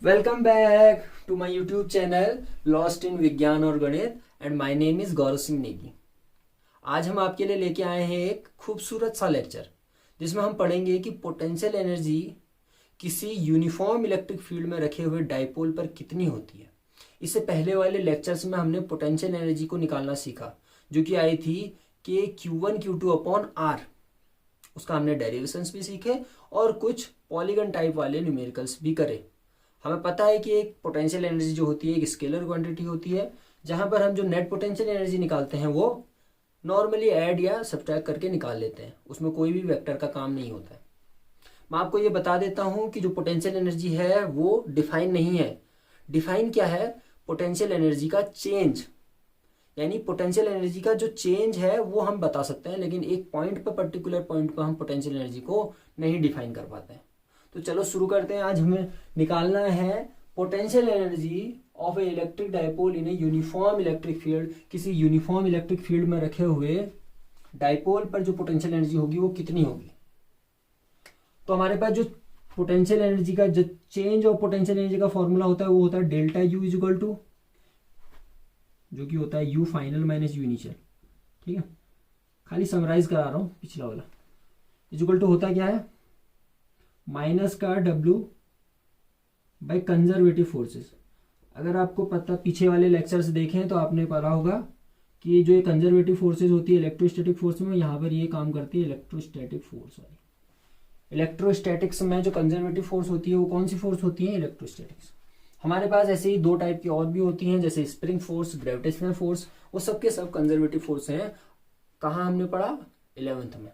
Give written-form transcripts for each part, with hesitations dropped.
Welcome back to my YouTube channel lost in विज्ञान और गणित and my name is Gaurav Singh Negi. आज हम आपके लिए लेके आए हैं एक खूबसूरत सा लेक्चर जिसमें हम पढ़ेंगे कि पोटेंशियल एनर्जी किसी यूनिफॉर्म इलेक्ट्रिक फील्ड में रखे हुए डाइपोल पर कितनी होती है। इससे पहले वाले लेक्चर्स में हमने पोटेंशियल एनर्जी को निकालना सीखा जो कि आई थी कि Q1 Q2 अपॉन आर। उसका हमने डेरिवेशंस भी सीखे और कुछ पॉलीगन टाइप वाले न्यूमेरिकल्स भी करे। हमें पता है कि एक पोटेंशियल एनर्जी जो होती है एक स्केलर क्वांटिटी होती है जहां पर हम जो नेट पोटेंशियल एनर्जी निकालते हैं वो नॉर्मली ऐड या सब्ट्रैक्ट करके निकाल लेते हैं, उसमें कोई भी वेक्टर का काम नहीं होता है। मैं आपको ये बता देता हूं कि जो पोटेंशियल एनर्जी है वो डिफाइन नहीं है। डिफाइन क्या है? पोटेंशियल एनर्जी का चेंज, यानी पोटेंशियल एनर्जी का जो चेंज है वो हम बता सकते हैं, लेकिन एक पॉइंट पर पर्टिकुलर पॉइंट पर हम पोटेंशियल एनर्जी को नहीं डिफाइन कर पाते हैं। तो चलो शुरू करते हैं। आज हमें निकालना है potential energy of A electric dipole in a uniform electric field. किसी यूनिफॉर्म इलेक्ट्रिक फील्ड में रखे हुए डाइपोल पर जो पोटेंशियल एनर्जी होगी वो कितनी होगी। तो हमारे पास जो पोटेंशियल एनर्जी का जो चेंज ऑफ पोटेंशियल एनर्जी का फॉर्मूला होता है वो होता है delta U is equal to, जो कि होता है U final minus U initial. ठीक है, खाली समराइज करा रहा हूं पिछला वाला। इज इक्वल टू होता क्या है? माइनस का W बाई कंजर्वेटिव फोर्सेस। अगर आपको पता पीछे वाले लेक्चर्स देखें तो आपने पढ़ा होगा कि जो ये कंजर्वेटिव फोर्सेस होती है इलेक्ट्रोस्टैटिक फोर्स में, यहाँ पर ये काम करती है इलेक्ट्रोस्टैटिक फोर्स वाली। इलेक्ट्रोस्टैटिक्स में जो कंजर्वेटिव फोर्स होती है वो कौन सी फोर्स होती है? इलेक्ट्रोस्टैटिक्स। हमारे पास ऐसे ही दो टाइप की और भी होती हैं, जैसे स्प्रिंग फोर्स, ग्रेविटेशनल फोर्स, वो सबके सब कंजर्वेटिव फोर्स हैं। कहाँ हमने पढ़ा? 11th में।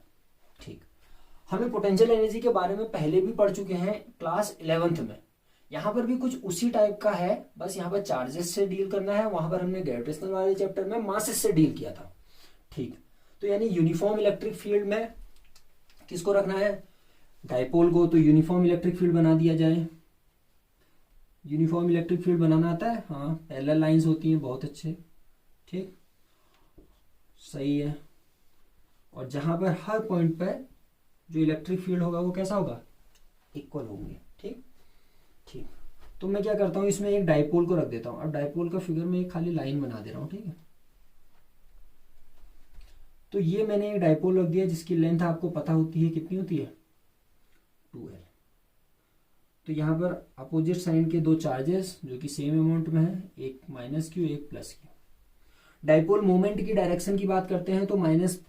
ठीक, हमें पोटेंशियल एनर्जी के बारे में पहले भी पढ़ चुके हैं क्लास 11th में। यहाँ पर भी कुछ उसी टाइप का है, बस यहाँ पर चार्जेस से डील करना है। वहां पर हमने ग्रेविटेशनल वाले चैप्टर में मासेस से डील किया था। ठीक, तो यानी यूनिफॉर्म इलेक्ट्रिक फील्ड में किसको रखना है? डाइपोल को। तो यूनिफॉर्म इलेक्ट्रिक फील्ड बना दिया जाए। यूनिफॉर्म इलेक्ट्रिक फील्ड बनाना आता है? हाँ, पैरेलल लाइंस होती हैं, बहुत अच्छे। ठीक, सही है। और जहां पर हर पॉइंट पर जो इलेक्ट्रिक फील्ड होगा वो कैसा होगा? इक्वल होंगे। ठीक ठीक, तो मैं क्या करता हूँ इसमें एक डाइपोल को रख देता हूँ। अब डाइपोल का फिगर में एक खाली लाइन बना दे रहा हूँ। ठीक है, तो ये मैंने एक डाइपोल रख दिया जिसकी लेंथ आपको पता होती है, कितनी होती है? 2L। तो यहाँ पर अपोजिट साइन के दो चार्जेस जो कि सेम अमाउंट में है, एक माइनस क्यू एक प्लस क्यू। डाइपोल मोमेंट की डायरेक्शन की बात करते हैं तो माइनस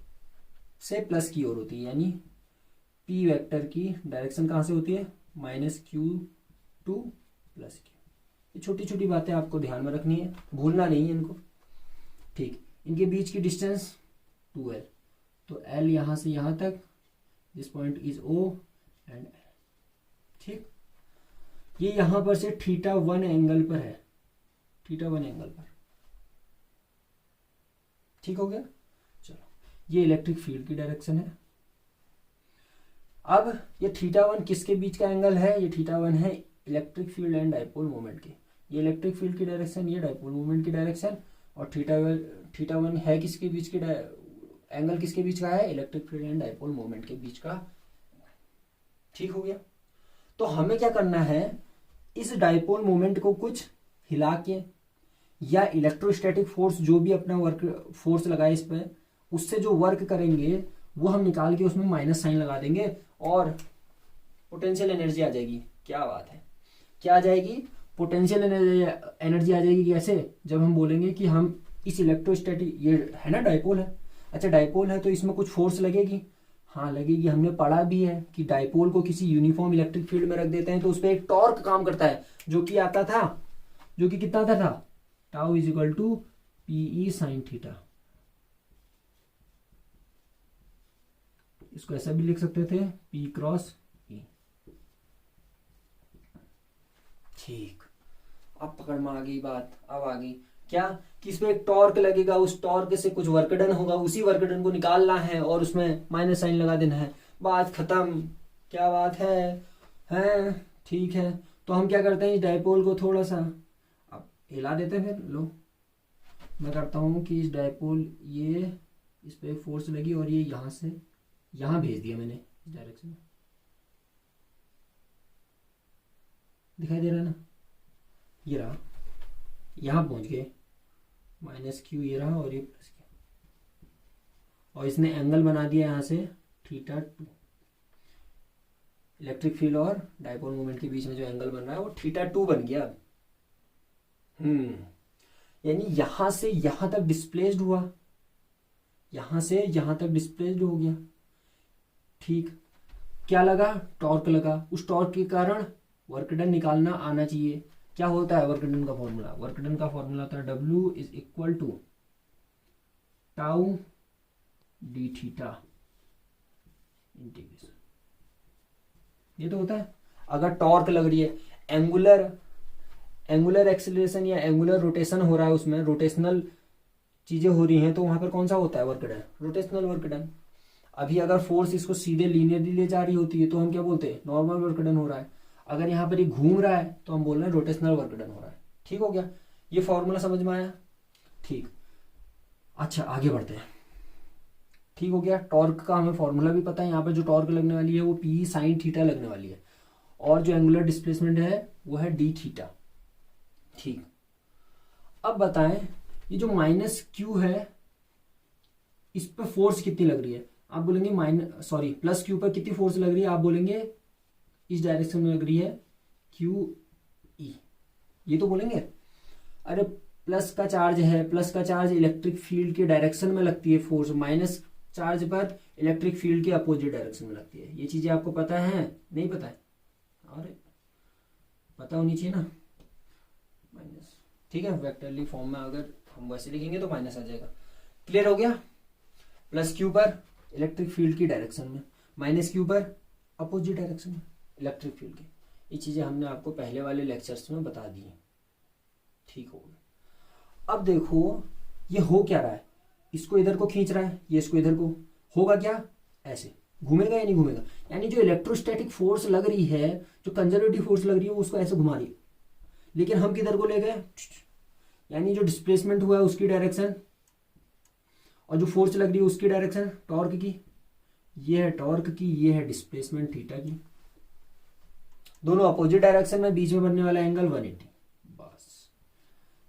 से प्लस की ओर होती है, यानी पी वेक्टर की डायरेक्शन कहाँ से होती है? Minus Q two plus Q. ये छोटी छोटी बातें आपको ध्यान में रखनी है, भूलना नहीं है इनको। ठीक, इनके बीच की डिस्टेंस 2L। तो L यहाँ से यहाँ तक, this point is O and L। ठीक, ये यहाँ पर से θ1 एंगल पर है, θ1 एंगल पर। ठीक हो गया। चलो, ये इलेक्ट्रिक फील्ड की डायरेक्शन है। अब ये θ1 किसके बीच का एंगल है? ये θ1 है electric field and dipole moment के। ये इलेक्ट्रिक फील्ड की डायरेक्शन, ये डाइपोल मोमेंट की डायरेक्शन। और θ1 है किसके बीच के एंगल किसके बीच का है? Electric field and dipole moment के बीच का। ठीक हो गया। तो हमें क्या करना है, इस डाइपोल मोमेंट को कुछ हिला के या इलेक्ट्रोस्टैटिक फोर्स जो भी अपना वर्क फोर्स लगाए इस पर, उससे जो वर्क करेंगे वो हम निकाल के उसमें माइनस साइन लगा देंगे और पोटेंशियल एनर्जी आ जाएगी। क्या बात है, क्या आ जाएगी? पोटेंशियल एनर्जी आ जाएगी। कैसे? जब हम बोलेंगे कि हम इस इलेक्ट्रोस्टैटिक, ये है ना डाइपोल है, अच्छा डाइपोल है तो इसमें कुछ फोर्स लगेगी। हाँ लगेगी, हमने पढ़ा भी है कि डाइपोल को किसी यूनिफॉर्म इलेक्ट्रिक फील्ड में रख देते हैं तो उस पर एक टॉर्क काम करता है जो कि आता था, जो कि कितना आता था? Tau is equal to PE sine theta. इसको ऐसा भी लिख सकते थे, P क्रॉस E। ठीक, अब पकड़ में आ गई बात। अब आ गई क्या कि इसमें एक टॉर्क लगेगा, उस टॉर्क से कुछ वर्क डन होगा, उसी वर्क डन को निकालना है और उसमें माइनस साइन लगा देना है। बात खत्म। क्या बात है? ठीक है, तो हम क्या करते हैं, इस डाइपोल को थोड़ा सा अब हिला देते हैं। फिर लो, मैं करता हूँ कि इस डाइपोल, ये इस पे फोर्स लगी और ये यहाँ से यहाँ भेज दिया मैंने इस डायरेक्शन में। दिखाई दे रहा है ना? ये रहा, यहाँ पहुंच गए, माइनस क्यू ये रहा और ये प्लस क्यू, और इसने एंगल बना दिया यहाँ से θ2। इलेक्ट्रिक फील्ड और डायपोल मोमेंट के बीच में जो एंगल बन रहा है वो θ2 बन गया। यानी यहां से यहां तक डिस्प्लेस्ड हुआ, यहां से यहां तक डिस्प्लेस्ड हो गया। ठीक, क्या लगा? टॉर्क लगा। उस टॉर्क के कारण वर्क डन निकालना आना चाहिए। क्या होता है वर्क डन का फॉर्मूला? वर्क डन का फॉर्मूला होता है W is equal to tau d theta integration. ये तो होता है। अगर टॉर्क लग रही है, एंगुलर एक्सीलरेशन या एंगुलर रोटेशन हो रहा है, उसमें रोटेशनल चीजें हो रही हैं, तो वहां पर कौन सा होता है work done? Rotational work done. अभी अगर फोर्स इसको सीधे लीनियरली ले जा रही होती है तो हम क्या बोलते हैं? नॉर्मल वर्क डन हो रहा है। अगर यहाँ पर ये घूम रहा है तो हम बोल रहे हैं रोटेशनल वर्क डन हो रहा है। ठीक हो गया, ये फॉर्मूला समझ में आया? ठीक, अच्छा आगे बढ़ते हैं। ठीक हो गया, टॉर्क का हमें फॉर्मूला भी पता है। यहाँ पर जो टॉर्क लगने वाली है वो पी साइन थीटा लगने वाली है, और जो एंगुलर डिस्प्लेसमेंट है वो है डी थीटा। ठीक, अब बताएं ये जो माइनस क्यू है इस पर फोर्स कितनी लग रही है? आप बोलेंगे प्लस क्यू पर कितनी फोर्स लग रही है? आप बोलेंगे इस डायरेक्शन में लग रही है क्यू ई, ये तो बोलेंगे। अरे प्लस का चार्ज है, प्लस का चार्ज इलेक्ट्रिक फील्ड के डायरेक्शन में लगती है फोर्स, माइनस चार्ज पर इलेक्ट्रिक फील्ड के अपोजिट डायरेक्शन में लगती है। ये चीजें आपको पता है? नहीं पता है? अरे पता होनी चाहिए ना। माइनस, ठीक है, वेक्टरली फॉर्म में अगर हम वैसे लिखेंगे तो माइनस आ जाएगा। क्लियर हो गया? प्लस क्यू पर इलेक्ट्रिक फील्ड की डायरेक्शन में, माइनस क्यू पर अपोजिट डायरेक्शन में इलेक्ट्रिक फील्ड के। ये चीजें हमने आपको पहले वाले लेक्चर्स में बता दी हैं। ठीक हो गया। अब देखो ये हो क्या रहा है, इसको इधर को खींच रहा है, ये इसको इधर को, होगा क्या? ऐसे घूमेगा या नहीं घूमेगा? यानी जो इलेक्ट्रोस्टैटिक फोर्स लग रही है, जो कंजर्वेटिव फोर्स लग रही है, वो उसको ऐसे घुमा रही है, लेकिन हम किधर को ले गए? यानी जो डिस्प्लेसमेंट हुआ है उसकी डायरेक्शन, और जो फोर्स लग रही है उसकी डायरेक्शन टॉर्क की, ये है टॉर्क की, ये है डिस्प्लेसमेंट थीटा की, दोनों अपोजिट डायरेक्शन में, बीच में बनने वाला एंगल 180।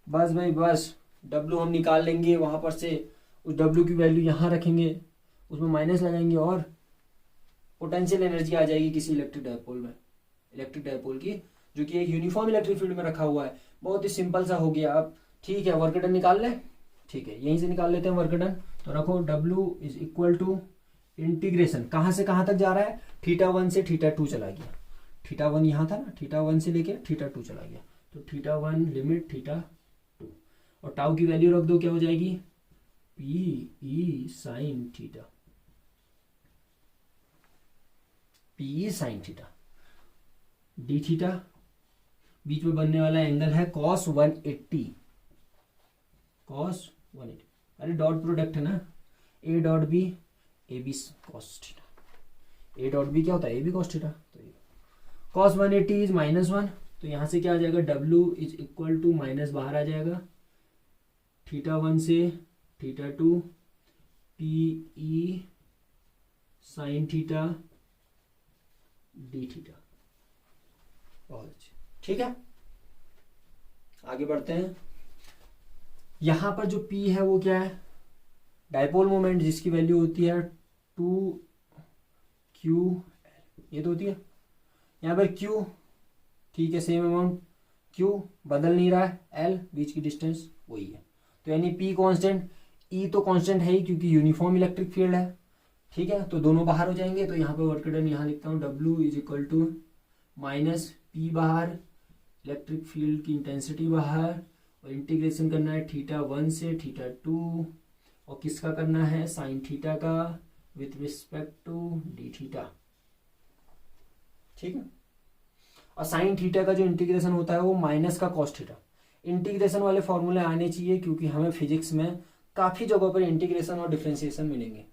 बस भाई बस, W हम निकाल लेंगे वहां पर से, उस W की वैल्यू यहां रखेंगे, उसमें माइनस लगाएंगे और पोटेंशियल एनर्जी आ जाएगी किसी इलेक्ट्रिक डायपोल की, जो कि एक यूनिफॉर्म इलेक्ट्रिक फील्ड में रखा हुआ है। बहुत ही सिंपल सा हो गया। अब ठीक है, वर्क डन निकाल लें। ठीक है, यहीं से निकाल लेते हैं वर्क डन। तो रखो W is equal to integration, कहां से कहां तक जा रहा है? θ1 से θ2 चला गया। θ1 यहां था ना, θ1 से लेके θ2 चला गया, तो θ1 लिमिट θ2, और टाउ की वैल्यू रख दो, क्या हो जाएगी? P E sine theta, P sine theta d theta, बीच में बनने वाला एंगल है cos 180, cos 180। अरे डॉट प्रोडक्ट है ना, A dot B, A B cos theta, A dot B क्या होता है? A B cos theta. तो cos 180 इज -1, तो यहां से क्या आ जाएगा? W is equal to minus बाहर आ जाएगा, θ1 से θ2, P E sine theta d theta. बहुत अच्छे, ठीक है, आगे बढ़ते हैं। यहां पर जो P है वो क्या है? डायपोल मोमेंट, जिसकी वैल्यू होती है 2Q, ये तो होती है। यहां पर Q, ठीक है, सेम अमाउंट, Q बदल नहीं रहा है, L बीच की डिस्टेंस वही है। तो यानी P कांस्टेंट, E तो कांस्टेंट है ही क्योंकि यूनिफॉर्म इलेक्ट्रिक फील्ड है। ठीक है, तो दोनों बाहर हो जाएंगे, तो यहाँ पे वर्क डन यहाँ लिखता हूँ W is equal to minus P बाहर, इलेक्ट्रिक फील्ड की इंटेंसिटी बाहर, और इंटीग्रेशन करना है θ1 से θ2, और किसका करना है? साइन थीटा का with respect to d theta. ठीक है, और साइन थीटा का जो इंटीग्रेशन होता है वो माइनस का कॉस थीटा। इंटीग्रेशन वाले फॉर्मूले आने चाहिए क्योंकि हमें फिजिक्स में काफी जगहों पर इंटीग्रेशन और डिफरेंशिएशन मिलेंगे।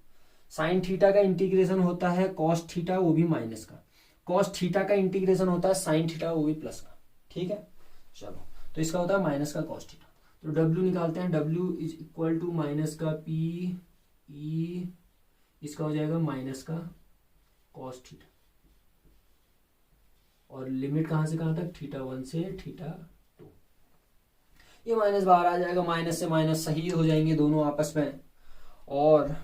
साइन थीटा का इंटीग्रेशन होता है कॉस थीटा, वो भी माइनस का। कॉस थीटा का इंटीग्रेशन होता है साइन थीटा, वो भी प्लस का। ठीक है, चलो, तो इसका होता है माइनस का कॉस थीटा। तो W निकालते हैं, W is equal to minus का पी ई, इसका हो जाएगा माइनस का कॉस थीटा, और लिमिट कहां से कहां तक? θ1 से θ2। ये माइनस बाहर आ जाएगा, माइनस से माइनस सही हो जाएंगे दोनों आपस में, और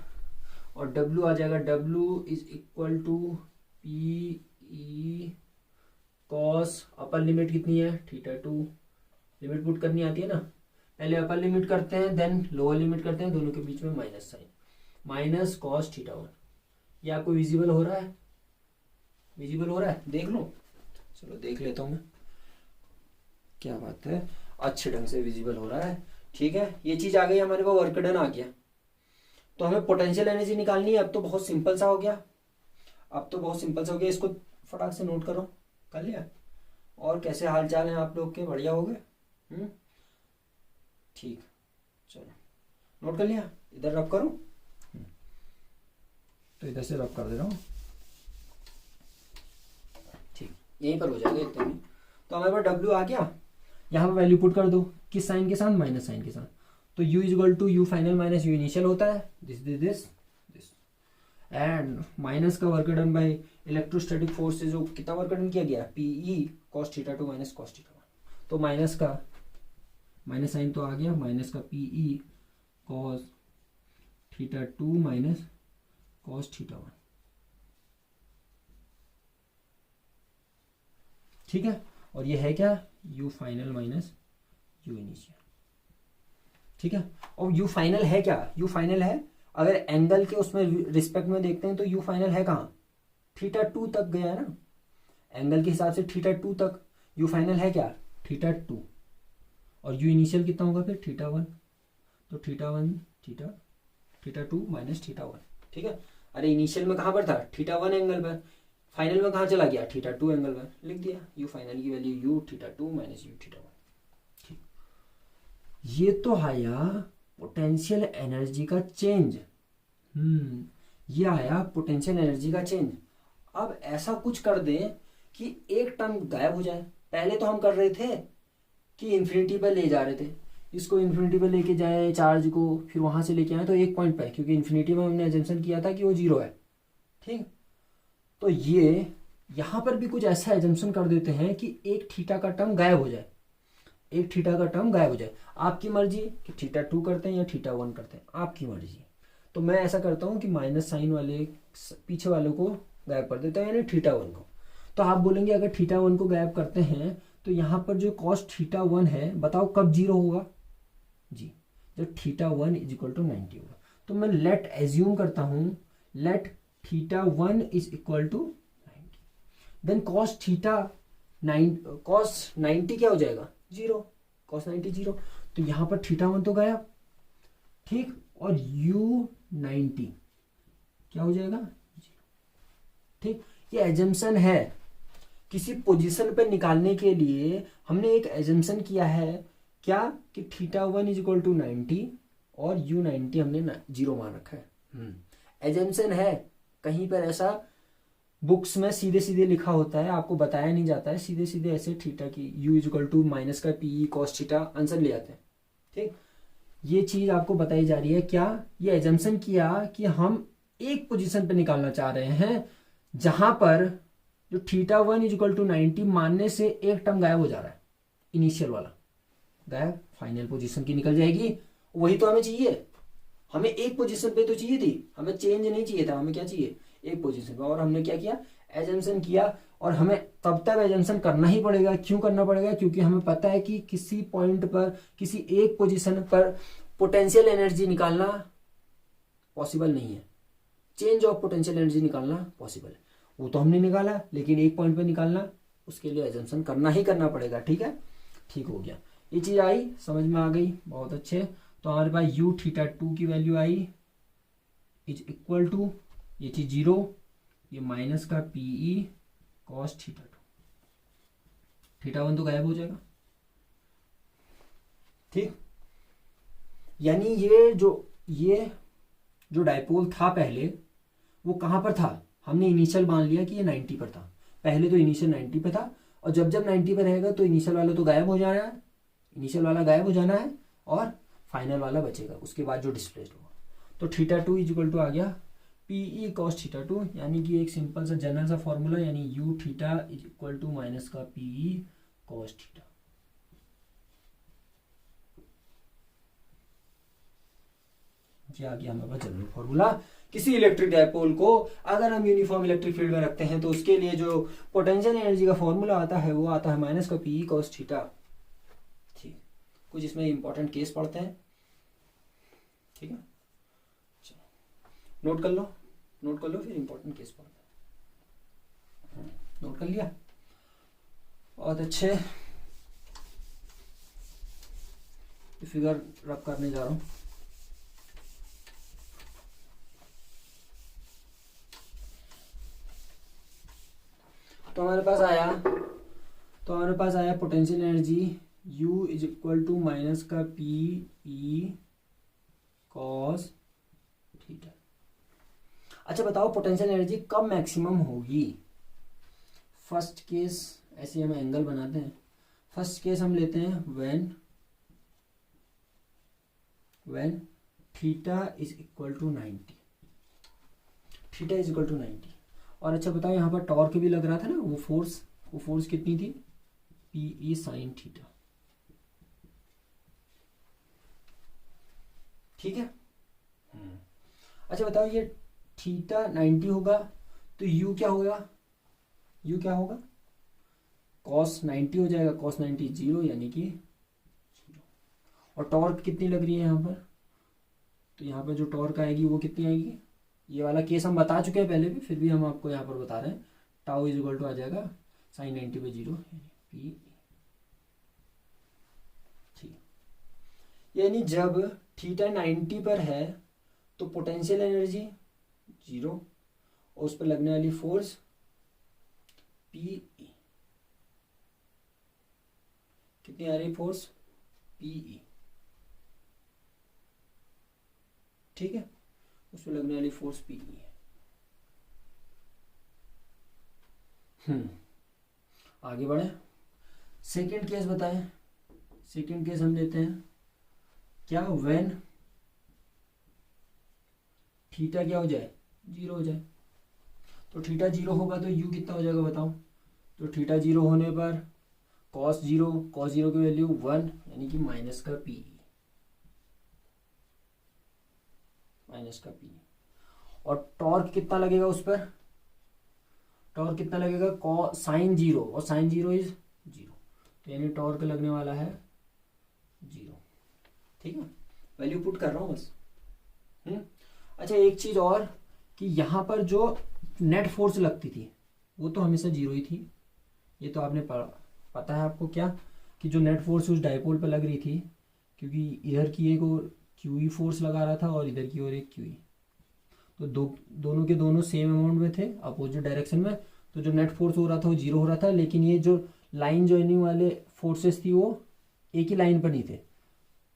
W आ जाएगा, W is equal to P E cos, upper limit कितनी है θ2, लिमिट पुट करनी आती है ना, पहले अपर लिमिट करते हैं देन लोअर लिमिट करते हैं, दोनों के बीच में माइनस साइन, माइनस कॉस θ1। ये आपको विजिबल हो रहा है? विजिबल हो रहा है? देख लो, चलो देख लेता हूँ मैं, क्या बात है, अच्छे ढंग से विजिबल हो रहा है। ठीक है, ये चीज आ गई, हमारे पास वर्क डन आ गया। तो हमें पोटेंशियल एनर्जी निकालनी है। अब तो बहुत सिंपल सा हो गया, अब तो बहुत सिंपल सा हो गया, इसको फटाक से नोट करो, कर लिया? और कैसे हाल चाल हैं आप लोग के? बढ़िया हो गए? ठीक, चलो नोट कर लिया। इधर रब करूं? तो इधर से रब कर दे रहा हूँ, ठीक, यहीं पर हो जाएगा इतने में। तो हमारे पास W आ गया, यहाँ पर वैल्यू पुट कर दो, किस साइन के साथ? माइनस साइन के साथ। तो U is equal to U final minus U initial होता है, दिस एंड माइनस का work done by electrostatic force से जो कितना वर्क डन किया गया, PE cos θ2 माइनस cos θ1। तो माइनस का माइनस साइन तो आ गया, माइनस का PE cos θ2 माइनस cos θ1। ठीक है, और ये है क्या? U final minus U initial. ठीक है, और U फाइनल है क्या? U फाइनल है, अगर एंगल के उसमें रिस्पेक्ट में देखते हैं तो U फाइनल है कहाँ? θ2 तक गया ना, एंगल के हिसाब से θ2 तक U फाइनल है क्या? θ2, और U इनिशियल कितना होगा फिर? θ1। तो θ2 माइनस θ1। ठीक है, अरे इनिशियल में कहाँ पर था? θ1 एंगल पर, फाइनल में कहाँ चला गया? θ2 एंगल पर, लिख दिया U फाइनल की वैल्यू U θ2 माइनस U θ1। ठीक, ये तो आया पोटेंशियल एनर्जी का चेंज। ये आया पोटेंशियल एनर्जी का चेंज। अब ऐसा कुछ कर दें कि एक टर्म गायब हो जाए। पहले तो हम कर रहे थे कि इन्फिनिटी पर ले जा रहे थे, इसको इन्फिनिटी पर लेके जाए चार्ज को, फिर वहां से लेके आए तो एक पॉइंट पे, क्योंकि इन्फिनिटी में हमने एजम्पशन किया था कि वो 0 है। ठीक, तो ये यहां पर भी कुछ ऐसा एजम्पशन कर देते हैं कि एक थीटा का टर्म गायब हो जाए, एक थीटा का टर्म गायब हो जाए। आपकी मर्जी कि θ2 करते हैं या θ1 करते हैं, आपकी मर्जी। तो मैं ऐसा करता हूं कि माइनस साइन वाले पीछे वालों को गायब कर देता हूं, यानी θ1 को। तो आप बोलेंगे अगर θ1 को गायब करते हैं तो यहाँ पर जो cos θ1 है, बताओ कब 0 होगा जी? जब θ1 इज इक्वल टू 90 होगा। तो मैं लेट एज्यूम करता हूं, let θ1 is equal to 90, then cos 90 क्या हो जाएगा? 0, cos 90 0। तो यहां पर θ1 तो गायब, ठीक, और U90 क्या हो जाएगा? 0। ठीक, ये एजम्पशन है। किसी पोजीशन पे निकालने के लिए हमने एक एजम्पशन किया है, क्या? कि θ1 इज इक्वल टू 90 और U90 हमने 0 मान रखा है। एजम्पशन है, कहीं पर ऐसा बुक्स में सीधे सीधे लिखा होता है, आपको बताया नहीं जाता है, सीधे सीधे ऐसे थीटा की U is equal to minus का PE cos थीटा आंसर ले आते हैं। ठीक, ये चीज आपको बताई जा रही है। क्या? ये एजम्पशन किया कि हम एक पोजीशन पे निकालना चाह रहे हैं जहां पर जो θ1 इज इक्वल टू 90 मानने से एक टर्म गायब हो जा रहा है, इनिशियल वाला गायब, फाइनल पोजीशन की निकल जाएगी। वही तो हमें चाहिए, हमें एक पोजीशन पे तो चाहिए थी, हमें चेंज नहीं चाहिए था, हमें क्या चाहिए? एक पोजीशन पे। और हमने क्या किया? एजम्पशन किया, और हमें तब तक एजम्पशन करना ही पड़ेगा। क्यों करना पड़ेगा? क्योंकि हमें पता है कि किसी पॉइंट पर, किसी एक पोजीशन पर पोटेंशियल एनर्जी निकालना पॉसिबल नहीं है, चेंज ऑफ पोटेंशियल एनर्जी निकालना पॉसिबल है। वो तो हमने निकाला, लेकिन एक पॉइंट पर निकालना, उसके लिए एजम्पशन करना ही करना पड़ेगा। ठीक है, ठीक हो गया, ये चीज आई, समझ में आ गई, बहुत अच्छे। तो हमारे पास U θ2 की वैल्यू आई इज इक्वल टू, ये चीज 0, ये माइनस का PE cos θ2, θ1 तो गायब हो जाएगा। ठीक, यानी ये जो डायपोल था पहले, वो कहां पर था? हमने इनिशियल मान लिया कि ये 90 पर था, पहले तो इनिशियल 90 पे था, और जब 90 पर रहेगा तो इनिशियल वाला तो गायब हो जाना है, इनिशियल वाला गायब हो जाना है, और फाइनल वाला बचेगा उसके बाद जो डिस्प्लेस्ड होगा। तो θ2 इज इक्वल टू आ गया PE cos θ2, यानी कि एक सिंपल सा जनरल सा फॉर्मूला, यानी U theta is equal to minus का PE cos θ। ये आ गया हमारे पास जनरल फॉर्मूला। किसी इलेक्ट्रिक डायपोल को अगर हम यूनिफॉर्म इलेक्ट्रिक फील्ड में रखते हैं तो उसके लिए जो पोटेंशियल एनर्जी का फॉर्मूला आता है वो आता है माइनस का पी कॉस थीटा। ठीक, कुछ इसमें इंपॉर्टेंट केस पढ़ते हैं। ठीक है, चलो नोट कर लो, नोट कर लो, फिर इंपॉर्टेंट केस पढ़ते हैं। नोट कर लिया? बहुत अच्छे। फिगर रब करने जा रहा हूं। तो हमारे पास आया potential energy U is equal to minus का पी ई कॉस थीटा। अच्छा बताओ पोटेंशियल एनर्जी कब मैक्सिमम होगी? फर्स्ट केस ऐसे हम एंगल बनाते हैं। फर्स्ट केस हम लेते हैं when theta is equal to 90। Theta is equal to 90। और अच्छा बताओ यहाँ पर टॉर्क भी लग रहा था ना, वो फोर्स कितनी थी? P E sine theta. ठीक है। अच्छा बताओ ये थीटा 90 होगा तो यू क्या होगा? यू क्या होगा? कॉस 90 हो जाएगा। कॉस 90 0 यानी कि 0। और टॉर्क कितनी लग रही है यहाँ पर? तो यहाँ पर जो टॉर्क आएगी वो कितनी आएगी? ये वाला केस हम बता चुके हैं पहले भी, फिर भी हम आपको यहाँ पर बता रहे हैं। टाउ इज इक्वल टू आ जाएगा साइन 90 बाई 0 पी। ठीक, यानी जब थीटा 90 पर है तो पोटेंशियल एनर्जी 0 और उस पर लगने वाली फोर्स पी। कितनी आ रही फोर्स? पी। ठीक है, उस पर लगने वाली फोर्स पी है। आगे बढ़े, सेकेंड केस बताएं। सेकेंड केस हम लेते हैं क्या? व्हेन थीटा क्या हो जाए? 0 हो जाए। तो थीटा 0 होगा तो यू कितना हो जाएगा बताओ? तो थीटा 0 होने पर कॉस 0 की वैल्यू 1 यानी कि माइनस का पी। और टॉर्क कितना लगेगा उस पर? टॉर्क कितना लगेगा? साइन 0 और साइन 0 इज 0, तो यानी टॉर्क लगने वाला है 0। ठीक है, वैल्यू पुट कर रहा हूं बस। अच्छा एक चीज और कि यहाँ पर जो नेट फोर्स लगती थी वो तो हमेशा 0 ही थी। ये तो आपने पता है आपको क्या कि जो नेट फोर्स उस डायपोल पर लग रही थी, क्योंकि इधर की एक और क्यूई फोर्स लगा रहा था और इधर की ओर एक क्यूई, तो दोनों के दोनों सेम अमाउंट में थे अपोजिट डायरेक्शन में। तो जो नेट फोर्स हो रहा था वो 0 हो रहा था, लेकिन ये जो लाइन ज्वाइनिंग वाले फोर्सेस थी वो एक ही लाइन पर नहीं थे,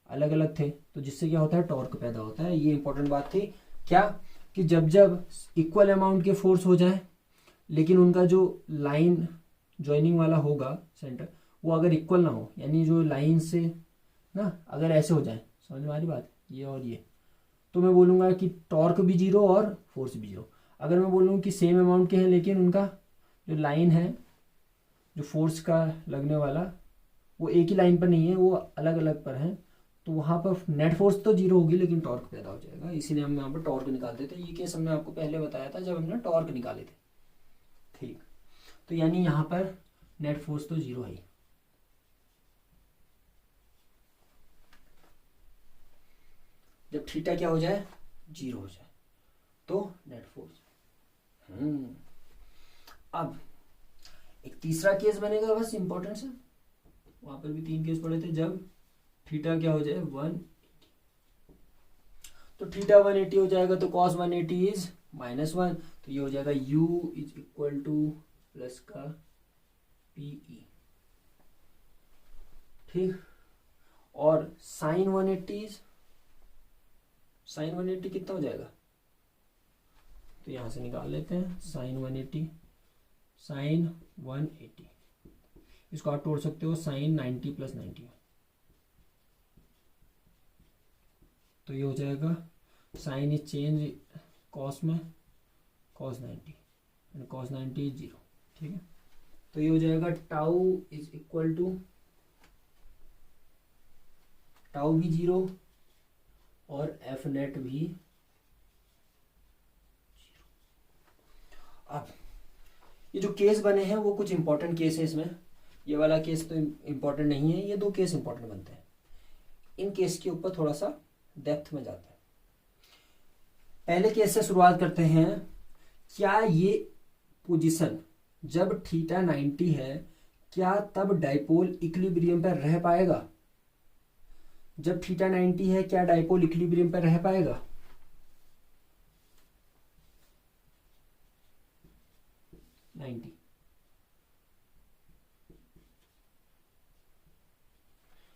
अलग अलग थे। तो जिससे क्या होता है? टॉर्क पैदा होता है। ये इंपॉर्टेंट बात थी क्या कि जब इक्वल अमाउंट के फोर्स हो जाए लेकिन उनका जो लाइन ज्वाइनिंग वाला होगा सेंटर वो अगर इक्वल ना हो, यानी जो लाइन से ना अगर ऐसे हो जाए, समझ में आ रही बात? ये और ये, तो मैं बोलूँगा कि टॉर्क भी 0 और फोर्स भी 0। अगर मैं बोलूँ कि सेम अमाउंट के हैं लेकिन उनका जो लाइन है जो फोर्स का लगने वाला वो एक ही लाइन पर नहीं है, वो अलग अलग पर है, तो वहाँ पर नेट फोर्स तो 0 होगी लेकिन टॉर्क पैदा हो जाएगा। इसीलिए हम यहाँ पर टॉर्क निकालते थे। ये केस हमने आपको पहले बताया था जब हमने टॉर्क निकाले थे। ठीक, तो यानी यहाँ पर नेट फोर्स तो 0 है। जब थीटा क्या हो जाए? 0 हो जाए तो नेट फोर्स। अब एक तीसरा केस बनेगा बस इंपॉर्टेंट से, वहां पर भी 3 केस पड़े थे। जब थीटा क्या हो जाए? 180, तो थीटा 180 हो जाएगा तो कॉस 180 इज -1, तो ये हो जाएगा u is equal two plus का पीई। ठीक, और साइन 180 कितना हो जाएगा? तो यहां से निकाल लेते हैं। साइन 180 इसको आप तोड़ सकते हो साइन 90 प्लस 90, तो ये हो जाएगा साइन इज चेंज कॉस में कॉस 90 एंड कॉस 90 इज 0। ठीक है, तो ये हो जाएगा tau is equal to, tau भी 0 और एफ नेट भी। अब ये जो केस बने हैं वो कुछ इंपॉर्टेंट केस है इसमें। ये वाला केस तो इंपॉर्टेंट नहीं है, ये दो केस इंपॉर्टेंट बनते हैं। इन केस के ऊपर थोड़ा सा डेप्थ में जाते हैं। पहले केस से शुरुआत करते हैं। क्या ये पोजीशन जब थीटा 90 है, क्या तब डाइपोल इक्विलिब्रियम पर रह पाएगा? जब थीटा 90 है, क्या डाइपोल इक्विलिब्रियम पर रह पाएगा?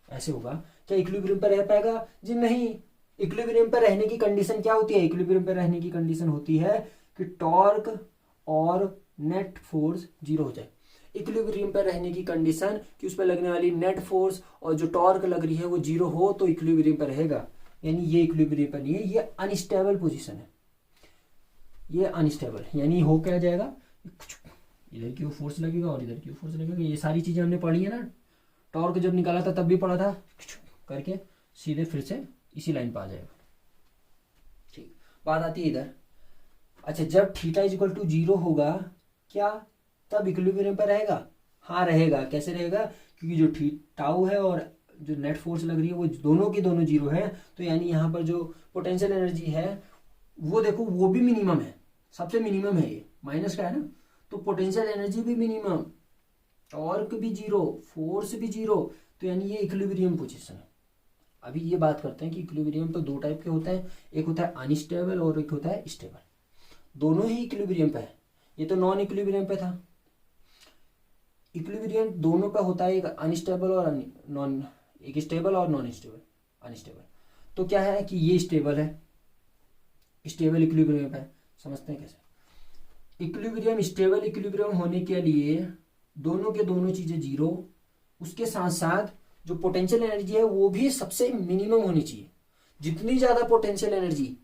ऐसे होगा, क्या इक्विलिब्रियम पर रह पाएगा? जी नहीं। इक्विलिब्रियम पर रहने की कंडीशन क्या होती है? इक्विलिब्रियम पर रहने की कंडीशन होती है कि टॉर्क और नेट फोर्स जीरो हो जाए। इक्विलिब्रियम पर रहने की कंडीशन कि उस पर लगने वाली नेट फोर्स और जो टॉर्क लग रही है वो जीरो हो तो इक्विलिब्रियम पर रहेगा। यानी ये इक्विलिब्रियम पर नहीं है, ये अनस्टेबल पोजीशन है। ये अनस्टेबल यानी हो क्या जाएगा, इधर की फोर्स लगेगा और इधर की फोर्स लगेगा। ये सारी चीजें हमने पढ़ी है ना, टॉर्क जब निकाला था तब भी पढ़ा था, करके सीधे फिर से इसी लाइन पर आ जाएगा। ठीक, बात आती है इधर। अच्छा, जब थीटा इज इक्वल टू 0 होगा, क्या तब इक्विलिब्रियम पर रहेगा? हाँ रहेगा। कैसे रहेगा? क्योंकि जो टाउ है और जो नेट फोर्स लग रही है वो दोनों की दोनों 0 है। तो यानी यहाँ पर जो पोटेंशियल एनर्जी है वो देखो, वो भी मिनिमम है, सबसे मिनिमम है। ये माइनस का है ना, तो पोटेंशियल एनर्जी भी मिनिमम, टॉर्क भी 0, फोर्स भी 0। तो यानी ये इक्विलिब्रियम पोजीशन है। अभी ये बात करते हैं कि इक्विलिब्रियम तो दो टाइप के होते हैं, एक होता है अनस्टेबल और एक होता है स्टेबल। दोनों ही इक्विलिब्रियम पे है। ये तो नॉन इक्विलिब्रियम पे था। इक्विलिब्रियम दोनों पे होता है, एक अनस्टेबल और नॉन, एक स्टेबल और नॉन स्टेबल, अनस्टेबल। तो क्या है कि ये स्टेबल है, स्टेबल इक्विलिब्रियम पे। समझते हैं कैसे? इक्विलिब्रियम स्टेबल इक्विलिब्रियम होने के लिए दोनों के दोनों चीजें 0, उसके साथ साथ जो पोटेंशियल एनर्जी है वो भी सबसे मिनिमम होनी चाहिए। जितनी ज्यादा पोटेंशियल एनर्जी,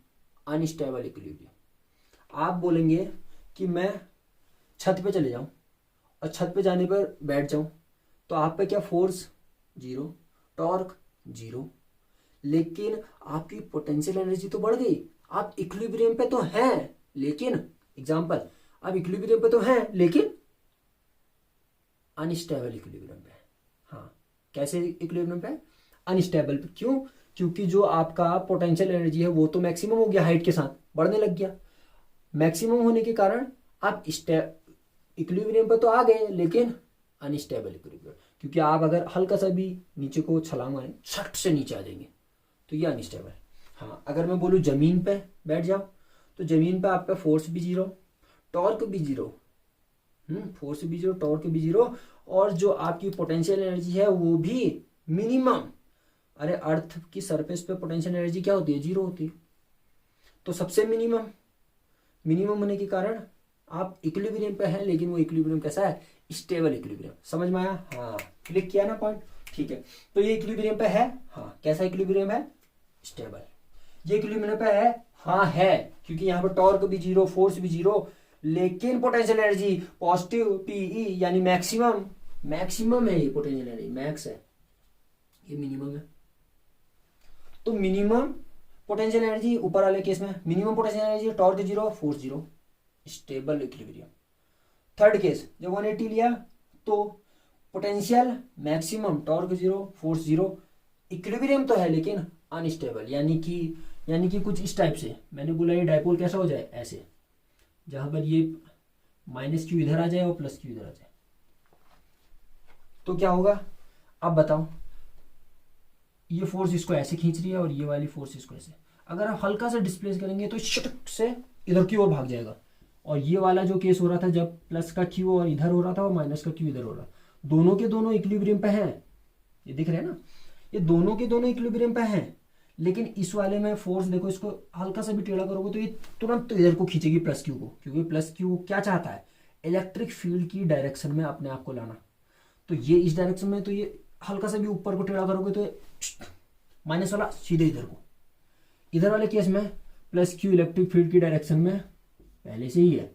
अनस्टेबल इक्विलिब्रियम। आप बोलेंगे कि मैं छत पे चले जाऊं और छत पे जाने पर बैठ जाऊं, तो आप पे क्या फोर्स 0, टॉर्क 0, लेकिन आपकी पोटेंशियल एनर्जी तो बढ़ गई। आप इक्विलिब्रियम पे तो हैं, लेकिन एग्जांपल, आप इक्विलिब्रियम पे तो हैं लेकिन अनस्टेबल इक्विलिब्रियम पे। हाँ, कैसे इक्विलिब्रियम पे? अनस्टेबल। क्यों? क्योंकि जो आपका पोटेंशियल एनर्जी है वो तो मैक्सिमम हो गया, हाइट के साथ बढ़ने लग गया। मैक्सिमम होने के कारण आप इक्विलिब्रियम पे तो आ गए लेकिन अनस्टेबल इक्विलिब्रियम। क्योंकि आप अगर हल्का सा भी नीचे को छलांग मारें, छट से नीचे आ जाएंगे, तो ये अनस्टेबल। हाँ, अगर मैं बोलूँ जमीन पे बैठ जाओ, तो जमीन पे आप पे फोर्स भी 0, टॉर्क भी 0, फोर्स भी 0, टॉर्क भी 0, और जो आपकी पोटेंशियल एनर्जी है वो भी मिनिमम। अरे अर्थ की सरफेस पे पोटेंशियल एनर्जी क्या होती है? 0 होती है। तो सबसे मिनिमम, मिनिमम होने के कारण आप इक्विलिब्रियम पे हैं, लेकिन वो इक्विलिब्रियम कैसा है? Stable equilibrium. समझ में आया? हाँ, क्लिक किया ना पॉइंट? ठीक है, तो ये इक्विलिब्रियम पे है। हाँ, कैसा इक्विलिब्रियम है? स्टेबल। ये इक्विलिब्रियम पे है। हाँ है, क्योंकि यहाँ पर टॉर्क भी 0, फोर्स भी 0, लेकिन पोटेंशियल एनर्जी पॉजिटिव पीई यानी मैक्सिमम, मैक्सिमम है। ये पोटेंशियल एनर्जी मैक्स है, ये मिनिमम है। तो मिनिमम पोटेंशियल एनर्जी ऊपर वाले केस में, minimum potential energy, torque 0, force 0, stable equilibrium. Third case, जब 180 लिया तो potential maximum, torque 0, force 0, equilibrium तो है लेकिन अनस्टेबल। यानी कि कुछ इस टाइप से मैंने बोला, ये डाइपोल कैसा हो जाए? ऐसे, जहां पर ये माइनस क्यू इधर आ जाए और प्लस क्यू इधर आ जाए, तो क्या होगा? अब बताओ, ये फोर्स इसको ऐसे खींच रही है और ये वाली फोर्स इसको ऐसे। अगर आप हल्का सा डिस्प्लेस करेंगे तो शटक से इधर की ओर भाग जाएगा। और ये वाला जो केस हो रहा था, जब प्लस का क्यू और इधर हो रहा था और माइनस का क्यू इधर हो रहा, दोनों के दोनों इक्विलिब्रियम पे हैं। ये दिख रहे हैं ना, ये दोनों के दोनों इक्विलिब्रियम पे हैं। लेकिन इस वाले में फोर्स देखो, इसको हल्का सा भी टेढ़ा करोगे तो ये तुरंत तो इधर को खींचेगी, प्लस क्यू को। क्योंकि प्लस क्यू क्या चाहता है? इलेक्ट्रिक फील्ड की डायरेक्शन में अपने आप को लाना। तो ये इस डायरेक्शन में, तो ये हल्का सा भी ऊपर को टेढ़ा करोगे तो माइनस वाला सीधे इधर को। इधर वाले केस में प्लस क्यू इलेक्ट्रिक फील्ड की डायरेक्शन में पहले से ही है।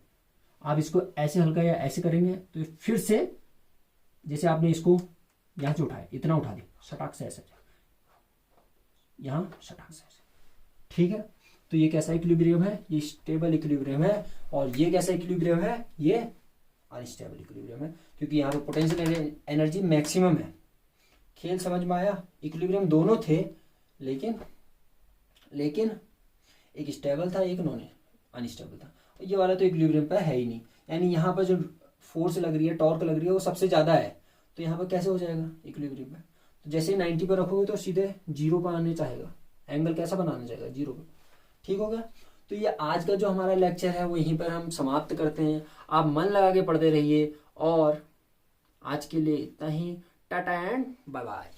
आप इसको ऐसे हल्का या ऐसे करेंगे तो फिर से, जैसे आपने इसको यहां से उठाया, इतना उठा दिया, सटाक से ऐसे, यहां सटाक से ऐसे, ठीक है, तो ये कैसा इक्विलिब्रियम है, ये स्टेबल इक्विलिब्रियम है। और ये कैसा इक्विलिब्रियम है, ये अनस्टेबल इक्विलिब्रियम है, क्योंकि यहाँ पे पोटेंशियल एनर्जी मैक्सिमम है। खेल समझ में आया? इक्विलिब्रियम दोनों थे, लेकिन एक स्टेबल था, एक नॉन अनस्टेबल था। ये वाला तो इक्विलिब्रियम पे है ही नहीं, यानी यहाँ पर जो फोर्स लग रही है, टॉर्क लग रही है, वो सबसे ज़्यादा है। तो यहाँ पर कैसे हो जाएगा इक्विलिब्रियम पे? तो जैसे 90 पर रखोगे तो सीधे 0 पर आने चाहेगा, एंगल कैसा बनाना चाहेगा, 0 पर। ठीक हो गया? तो ये आज का जो हमारा लेक्चर है वो यहीं पर हम समाप्त करते हैं। आप मन लगा के पढ़ते रहिए, और आज के लिए इतना ही। Tata and bye bye.